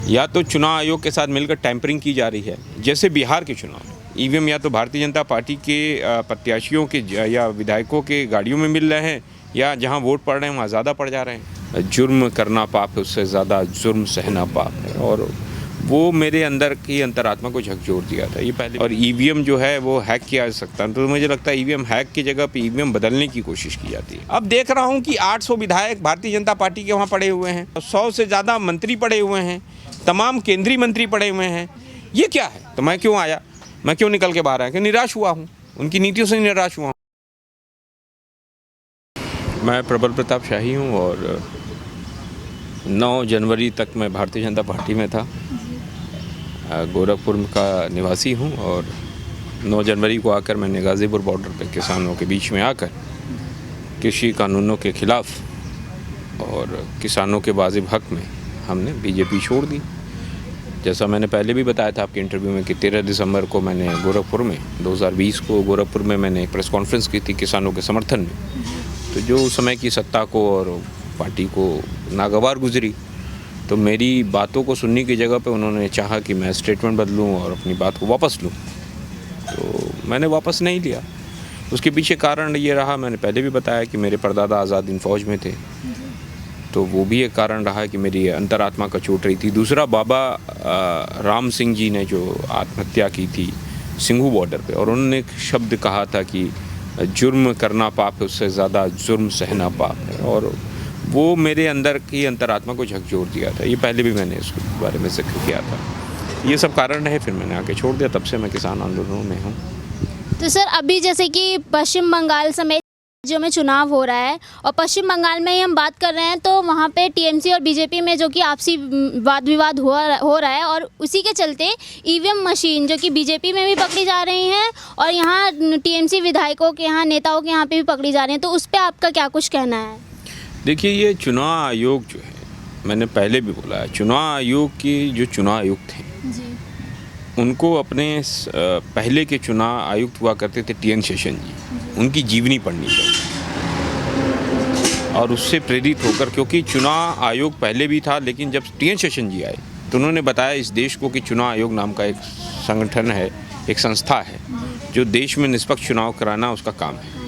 या तो चुनाव आयोग के साथ मिलकर टैंपरिंग की जा रही है, जैसे बिहार के चुनाव में ईवीएम या तो भारतीय जनता पार्टी के प्रत्याशियों के या विधायकों के गाड़ियों में मिल रहे हैं, या जहां वोट पड़ रहे हैं वहां ज़्यादा पड़ जा रहे हैं। जुर्म करना पाप है, उससे ज़्यादा जुर्म सहना पाप है, और वो मेरे अंदर की अंतरात्मा को झकझोर दिया था ये पहले। और ईवीएम जो है वो हैक किया जा सकता है, तो मुझे लगता है ईवीएम हैक की जगह पे ईवीएम बदलने की कोशिश की जाती है। अब देख रहा हूँ कि 800 विधायक भारतीय जनता पार्टी के वहाँ पड़े हुए हैं, 100 से ज़्यादा मंत्री पड़े हुए हैं, तमाम केंद्रीय मंत्री पड़े हुए हैं। ये क्या है? तो मैं क्यों आया, मैं क्यों निकल के बाहर आया? कि निराश हुआ हूँ, उनकी नीतियों से निराश हुआ हूँ। मैं प्रबल प्रताप शाही हूँ और 9 जनवरी तक मैं भारतीय जनता पार्टी में था। गोरखपुर का निवासी हूँ और 9 जनवरी को आकर मैंने गाज़ीपुर बॉर्डर पर किसानों के बीच में आकर कृषि कानूनों के खिलाफ और किसानों के वाजिब हक में हमने बीजेपी छोड़ दी। जैसा मैंने पहले भी बताया था आपके इंटरव्यू में कि 13 दिसंबर को मैंने गोरखपुर में 2020 को गोरखपुर में मैंने एक प्रेस कॉन्फ्रेंस की थी किसानों के समर्थन में। तो जो उस समय की सत्ता को और पार्टी को नागवार गुजरी, तो मेरी बातों को सुनने की जगह पे उन्होंने चाहा कि मैं स्टेटमेंट बदलूं और अपनी बात को वापस लूं, तो मैंने वापस नहीं लिया। उसके पीछे कारण ये रहा, मैंने पहले भी बताया कि मेरे परदादा आज़ाद हिंद फौज में थे, तो वो भी एक कारण रहा कि मेरी अंतरात्मा का चोट रही थी। दूसरा, बाबा राम सिंह जी ने जो आत्महत्या की थी सिंघू बॉर्डर पे, और उन्होंने एक शब्द कहा था कि जुर्म करना पाप है, उससे ज़्यादा जुर्म सहना पाप है, और वो मेरे अंदर की अंतरात्मा को झकझोर दिया था। ये पहले भी मैंने इसके बारे में जिक्र किया था। ये सब कारण रहे, फिर मैंने आके छोड़ दिया। तब से मैं किसान आंदोलनों में हूँ। तो सर, अभी जैसे कि पश्चिम बंगाल समेत राज्यों में चुनाव हो रहा है, और पश्चिम बंगाल में ही हम बात कर रहे हैं, तो वहाँ पे टीएमसी और बीजेपी में जो कि आपसी वाद विवाद हो रहा है, और उसी के चलते ईवीएम मशीन जो कि बीजेपी में भी पकड़ी जा रही हैं और यहाँ टीएमसी विधायकों के यहाँ, नेताओं के यहाँ पे भी पकड़ी जा रही हैं, तो उस पर आपका क्या कुछ कहना है? देखिए, ये चुनाव आयोग जो है, मैंने पहले भी बोला है, चुनाव आयोग की जो चुनाव आयुक्त हैं जी, उनको अपने पहले के चुनाव आयुक्त हुआ करते थे TN शेषन जी, उनकी जीवनी पढ़नी चाहिए और उससे प्रेरित होकर, क्योंकि चुनाव आयोग पहले भी था, लेकिन जब TN शेषन जी आए तो उन्होंने बताया इस देश को कि चुनाव आयोग नाम का एक संगठन है, एक संस्था है जो देश में निष्पक्ष चुनाव कराना उसका काम है।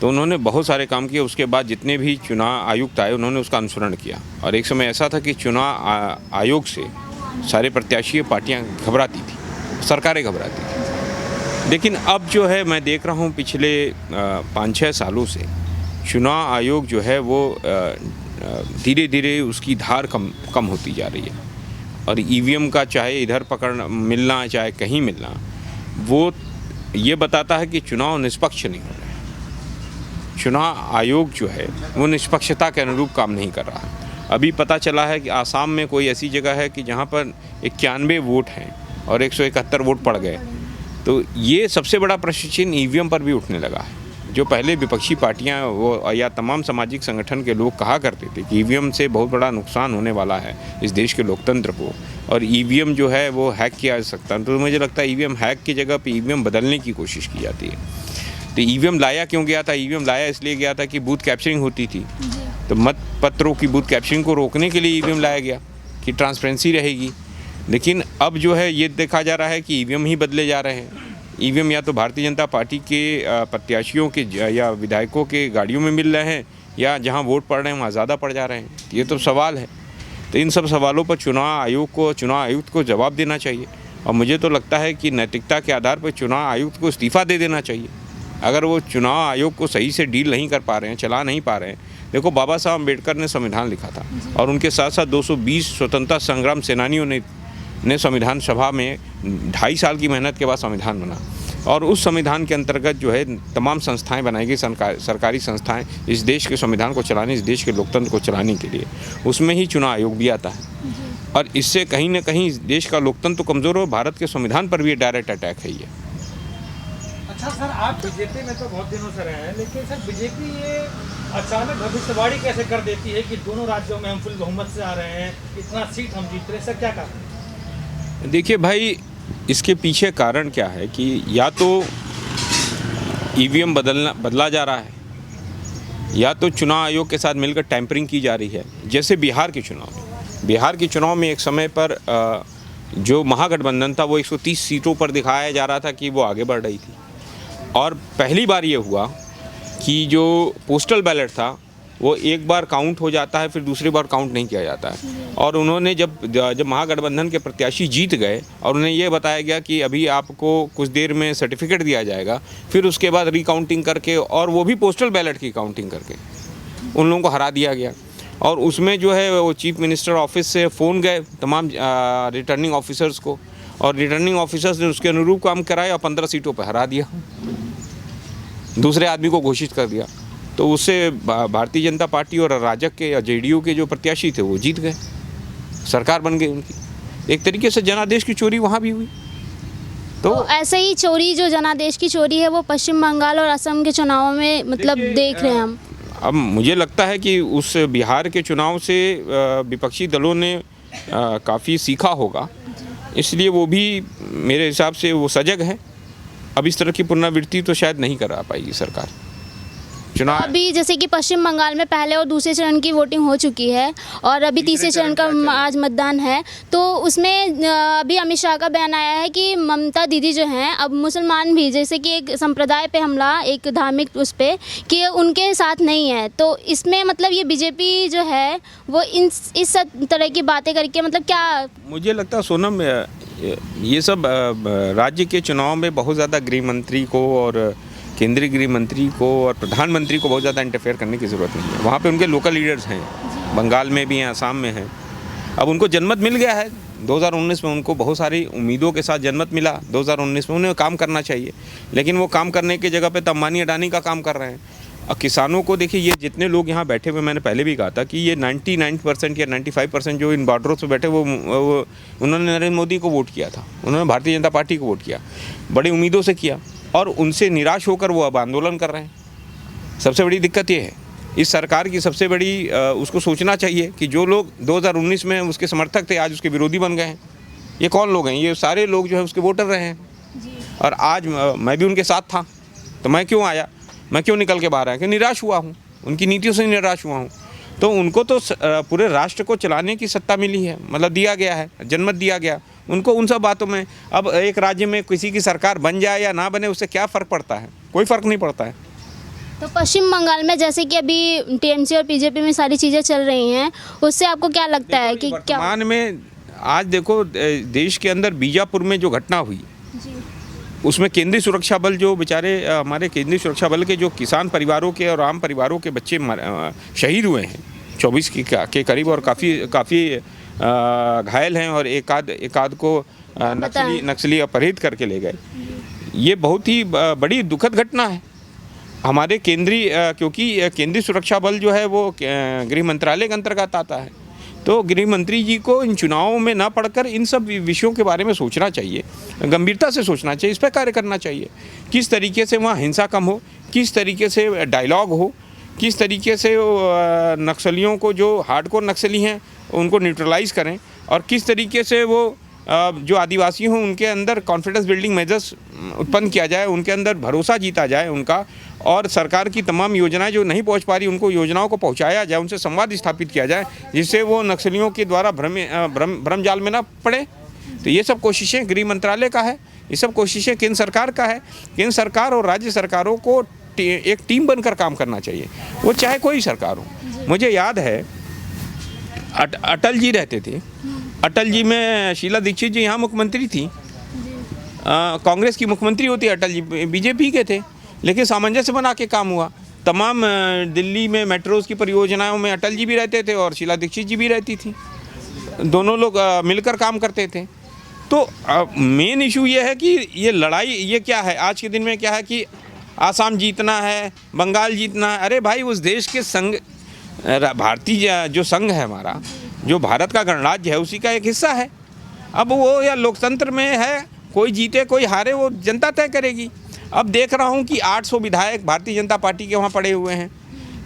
तो उन्होंने बहुत सारे काम किए। उसके बाद जितने भी चुनाव आयुक्त आए उन्होंने उसका अनुसरण किया, और एक समय ऐसा था कि चुनाव आयोग से सारे प्रत्याशी पार्टियां घबराती थी, सरकारें घबराती थी। लेकिन अब जो है, मैं देख रहा हूं पिछले 5-6 सालों से चुनाव आयोग जो है वो धीरे धीरे उसकी धार कम होती जा रही है, और ईवीएम का चाहे इधर पकड़ना मिलना चाहे कहीं मिलना, वो ये बताता है कि चुनाव निष्पक्ष नहीं हो रहा है। चुनाव आयोग जो है वो निष्पक्षता के अनुरूप काम नहीं कर रहा है। अभी पता चला है कि आसाम में कोई ऐसी जगह है कि जहाँ पर 91 वोट हैं और 171 वोट पड़ गए। तो ये सबसे बड़ा प्रश्न चिन्ह ईवीएम पर भी उठने लगा है। जो पहले विपक्षी पार्टियां वो या तमाम सामाजिक संगठन के लोग कहा करते थे कि ईवीएम से बहुत बड़ा नुकसान होने वाला है इस देश के लोकतंत्र को, और ईवीएम जो है वो हैक किया जा सकता है, तो मुझे लगता है ईवीएम हैक की जगह पर ईवीएम बदलने की कोशिश की जाती है। तो ईवीएम लाया क्यों गया था? ईवीएम लाया इसलिए गया था कि बूथ कैप्चरिंग होती थी, तो मत पत्रों की बूथ कैप्चरिंग को रोकने के लिए ईवीएम लाया गया कि ट्रांसपेरेंसी रहेगी। लेकिन अब जो है ये देखा जा रहा है कि ईवीएम ही बदले जा रहे हैं। ईवीएम या तो भारतीय जनता पार्टी के प्रत्याशियों के या विधायकों के गाड़ियों में मिल रहे हैं, या जहां वोट पड़ रहे हैं वहां ज़्यादा पड़ जा रहे हैं। ये तो सवाल है। तो इन सब सवालों पर चुनाव आयुक्त को जवाब देना चाहिए, और मुझे तो लगता है कि नैतिकता के आधार पर चुनाव आयुक्त को इस्तीफ़ा दे देना चाहिए अगर वो चुनाव आयोग को सही से डील नहीं कर पा रहे हैं, चला नहीं पा रहे हैं। देखो, बाबा साहब अम्बेडकर ने संविधान लिखा था, और उनके साथ साथ 220 स्वतंत्रता संग्राम सेनानियों ने संविधान सभा में 2.5 साल की मेहनत के बाद संविधान बना, और उस संविधान के अंतर्गत जो है तमाम संस्थाएं बनाई गई, सरकारी संस्थाएं, इस देश के संविधान को चलाने, इस देश के लोकतंत्र को चलाने के लिए। उसमें ही चुनाव आयोग भी आता है, और इससे कहीं ना कहीं देश का लोकतंत्र कमज़ोर हो, भारत के संविधान पर भी ये डायरेक्ट अटैक है ये। अच्छा सर, आप बीजेपी में तो बहुत दिनों से रहे हैं, लेकिन सर बीजेपी ये अचानक भविष्यवाणी कैसे कर देती है कि दोनों राज्यों में हम फुल बहुमत से आ रहे हैं, इतना सीट हम जीत रहे हैं? सर क्या कारण? देखिए भाई, इसके पीछे कारण क्या है कि या तो ईवीएम बदला जा रहा है, या तो चुनाव आयोग के साथ मिलकर टैंपरिंग की जा रही है, जैसे बिहार के चुनाव में। बिहार के चुनाव में एक समय पर जो महागठबंधन था वो 130 सीटों पर दिखाया जा रहा था कि वो आगे बढ़ रही थी, और पहली बार ये हुआ कि जो पोस्टल बैलेट था वो एक बार काउंट हो जाता है, फिर दूसरी बार काउंट नहीं किया जाता है। और उन्होंने जब महागठबंधन के प्रत्याशी जीत गए और उन्हें ये बताया गया कि अभी आपको कुछ देर में सर्टिफिकेट दिया जाएगा, फिर उसके बाद रिकाउंटिंग करके, और वो भी पोस्टल बैलेट की काउंटिंग करके उन लोगों को हरा दिया गया। और उसमें जो है वो चीफ मिनिस्टर ऑफिस से फ़ोन गए तमाम रिटर्निंग ऑफिसर्स को, और रिटर्निंग ऑफिसर्स ने उसके अनुरूप काम कराया और 15 सीटों पर हरा दिया, दूसरे आदमी को घोषित कर दिया। तो उससे भारतीय जनता पार्टी और राजग के या जेडीयू के जो प्रत्याशी थे वो जीत गए, सरकार बन गई उनकी। एक तरीके से जनादेश की चोरी वहाँ भी हुई। तो ऐसे ही चोरी, जो जनादेश की चोरी है, वो पश्चिम बंगाल और असम के चुनावों में मतलब देख रहे हैं हम। अब मुझे लगता है कि उस बिहार के चुनाव से विपक्षी दलों ने काफ़ी सीखा होगा, इसलिए वो भी मेरे हिसाब से वो सजग है। अब इस तरह की पुनरावृत्ति तो शायद नहीं करा पाएगी सरकार। चुनाव अभी जैसे कि पश्चिम बंगाल में पहले और दूसरे चरण की वोटिंग हो चुकी है और अभी तीसरे चरण का आज मतदान है, तो उसमें अभी अमित शाह का बयान आया है कि ममता दीदी जो हैं, अब मुसलमान भी, जैसे कि एक संप्रदाय पे हमला, एक धार्मिक उस पे, कि उनके साथ नहीं है। तो इसमें मतलब ये बीजेपी जो है वो इस तरह की बातें करके मतलब क्या, मुझे लगता है सोनम, ये सब राज्य के चुनाव में बहुत ज़्यादा गृह मंत्री को और केंद्रीय गृह मंत्री को और प्रधानमंत्री को बहुत ज़्यादा इंटरफेयर करने की ज़रूरत नहीं है। वहाँ पे उनके लोकल लीडर्स हैं, बंगाल में भी हैं, असम में हैं। अब उनको जनमत मिल गया है 2019 में, उनको बहुत सारी उम्मीदों के साथ जनमत मिला 2019 में। उन्हें काम करना चाहिए, लेकिन वो काम करने की जगह पे अंबानी अडानी का काम कर रहे हैं। अब किसानों को देखिए, ये जितने लोग यहाँ बैठे हुए, मैंने पहले भी कहा था कि ये 99% या 95% जो इन बॉर्डरों पे बैठे वो उन्होंने नरेंद्र मोदी को वोट किया था, उन्होंने भारतीय जनता पार्टी को वोट किया, बड़ी उम्मीदों से किया, और उनसे निराश होकर वो अब आंदोलन कर रहे हैं। सबसे बड़ी दिक्कत ये है, इस सरकार की सबसे बड़ी उसको सोचना चाहिए कि जो लोग 2019 में उसके समर्थक थे आज उसके विरोधी बन गए हैं। ये कौन लोग हैं? ये सारे लोग जो है उसके वोटर रहे हैं। और आज मैं भी उनके साथ था, तो मैं क्यों आया, मैं क्यों निकल के बाहर आया? कि निराश हुआ हूँ, उनकी नीतियों से निराश हुआ हूँ। तो उनको तो पूरे राष्ट्र को चलाने की सत्ता मिली है, मतलब दिया गया है, जनमत दिया गया उनको उन सब बातों में। अब एक राज्य में किसी की सरकार बन जाए या ना बने, उससे क्या फ़र्क पड़ता है? कोई फ़र्क नहीं पड़ता है। तो पश्चिम बंगाल में जैसे कि अभी टीएमसी और बीजेपी में सारी चीज़ें चल रही हैं, उससे आपको क्या लगता है कि क्या वर्तमान में आज देखो देश के अंदर बीजापुर में जो घटना हुई, उसमें केंद्रीय सुरक्षा बल, जो बेचारे हमारे केंद्रीय सुरक्षा बल के जो किसान परिवारों के और आम परिवारों के बच्चे शहीद हुए हैं 24 के करीब, और काफ़ी घायल हैं, और एक आध को नक्सली अपहरित करके ले गए। ये बहुत ही बड़ी दुखद घटना है हमारे क्योंकि केंद्रीय सुरक्षा बल जो है वो गृह मंत्रालय के अंतर्गत आता है। तो गृह मंत्री जी को इन चुनावों में ना पढ़कर इन सब विषयों के बारे में सोचना चाहिए, गंभीरता से सोचना चाहिए, इस पर कार्य करना चाहिए। किस तरीके से वहाँ हिंसा कम हो, किस तरीके से डायलॉग हो, किस तरीके से नक्सलियों को, जो हार्डकोर नक्सली हैं, उनको न्यूट्रलाइज करें, और किस तरीके से वो जो आदिवासी हों उनके अंदर कॉन्फिडेंस बिल्डिंग मेजर्स उत्पन्न किया जाए, उनके अंदर भरोसा जीता जाए उनका, और सरकार की तमाम योजनाएं जो नहीं पहुंच पा रही उनको योजनाओं को पहुंचाया जाए, उनसे संवाद स्थापित किया जाए, जिससे वो नक्सलियों के द्वारा भ्रम जाल में ना पड़े। तो ये सब कोशिशें गृह मंत्रालय का है, ये सब कोशिशें केंद्र सरकार का है। केंद्र सरकार और राज्य सरकारों को एक टीम बनकर काम करना चाहिए, वो चाहे कोई सरकार हो। मुझे याद है अटल जी रहते थे, अटल जी में शीला दीक्षित जी यहाँ मुख्यमंत्री थी, कांग्रेस की मुख्यमंत्री होती, अटल जी बीजेपी के थे, लेकिन सामंजस्य बना के काम हुआ। तमाम दिल्ली में मेट्रोज़ की परियोजनाओं में अटल जी भी रहते थे और शीला दीक्षित जी भी रहती थी, दोनों लोग मिलकर काम करते थे। तो मेन इशू ये है कि ये लड़ाई ये क्या है आज के दिन में, क्या है कि आसाम जीतना है, बंगाल जीतना है। अरे भाई, उस देश के संघ, भारतीय जो संघ है हमारा, जो भारत का गणराज्य है, उसी का एक हिस्सा है। अब वो या लोकतंत्र में है, कोई जीते कोई हारे वो जनता तय करेगी। अब देख रहा हूँ कि 800 विधायक भारतीय जनता पार्टी के वहाँ पड़े हुए हैं,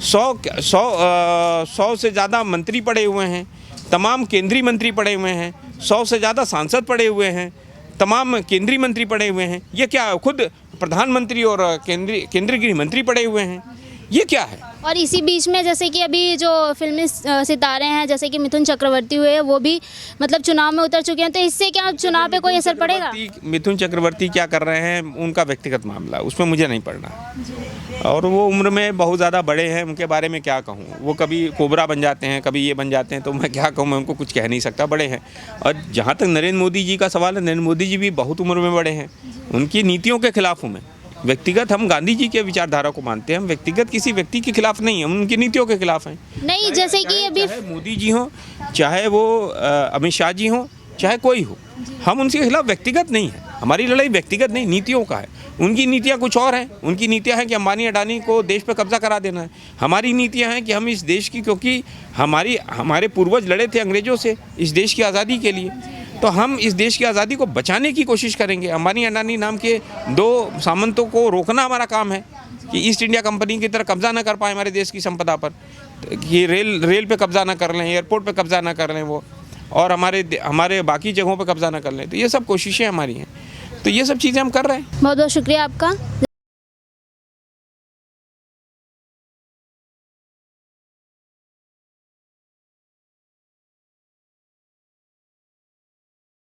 100 से ज़्यादा मंत्री पड़े हुए हैं, तमाम केंद्रीय मंत्री पड़े हुए हैं, 100 से ज़्यादा सांसद पड़े हुए हैं, तमाम केंद्रीय मंत्री पड़े हुए हैं। ये क्या, खुद प्रधानमंत्री और केंद्रीय गृह मंत्री पड़े हुए हैं? ये क्या है? और इसी बीच में जैसे कि अभी जो फिल्मी सितारे हैं जैसे कि मिथुन चक्रवर्ती हुए वो भी मतलब चुनाव में उतर चुके हैं, तो इससे क्या चुनाव पे कोई असर पड़ेगा? मिथुन चक्रवर्ती क्या कर रहे हैं उनका व्यक्तिगत मामला, उसमें मुझे नहीं पड़ना। और वो उम्र में बहुत ज़्यादा बड़े हैं, उनके बारे में क्या कहूँ। वो कभी कोबरा बन जाते हैं, कभी ये बन जाते हैं, तो मैं क्या कहूँ, मैं उनको कुछ कह नहीं सकता, बड़े हैं। और जहाँ तक नरेंद्र मोदी जी का सवाल है, नरेंद्र मोदी जी भी बहुत उम्र में बड़े हैं, उनकी नीतियों के खिलाफ हूँ मैं। व्यक्तिगत हम गांधी जी के विचारधारा को मानते हैं, हम व्यक्तिगत किसी व्यक्ति के खिलाफ नहीं, हम उनकी नीतियों के खिलाफ हैं। नहीं, जैसे कि अभी चाहे मोदी जी हो, चाहे वो अमित शाह जी हो, चाहे कोई हो, हम उनके खिलाफ व्यक्तिगत नहीं है। हमारी लड़ाई व्यक्तिगत नहीं, नीतियों का है। उनकी नीतियाँ कुछ और हैं। उनकी नीतियाँ हैं कि अंबानी अडानी को देश पर कब्जा करा देना है। हमारी नीतियाँ हैं कि हम इस देश की, क्योंकि हमारे पूर्वज लड़े थे अंग्रेज़ों से इस देश की आज़ादी के लिए, तो हम इस देश की आज़ादी को बचाने की कोशिश करेंगे। अंबानी अडानी नाम के दो सामंतों को रोकना हमारा काम है कि ईस्ट इंडिया कंपनी की तरह कब्जा ना कर पाए हमारे देश की संपदा पर, कि रेल पे कब्जा ना कर लें, एयरपोर्ट पे कब्जा ना कर लें वो, और हमारे बाकी जगहों पे कब्जा ना कर लें। तो ये सब कोशिशें हमारी हैं, तो ये सब चीज़ें हम कर रहे हैं। बहुत बहुत शुक्रिया आपका।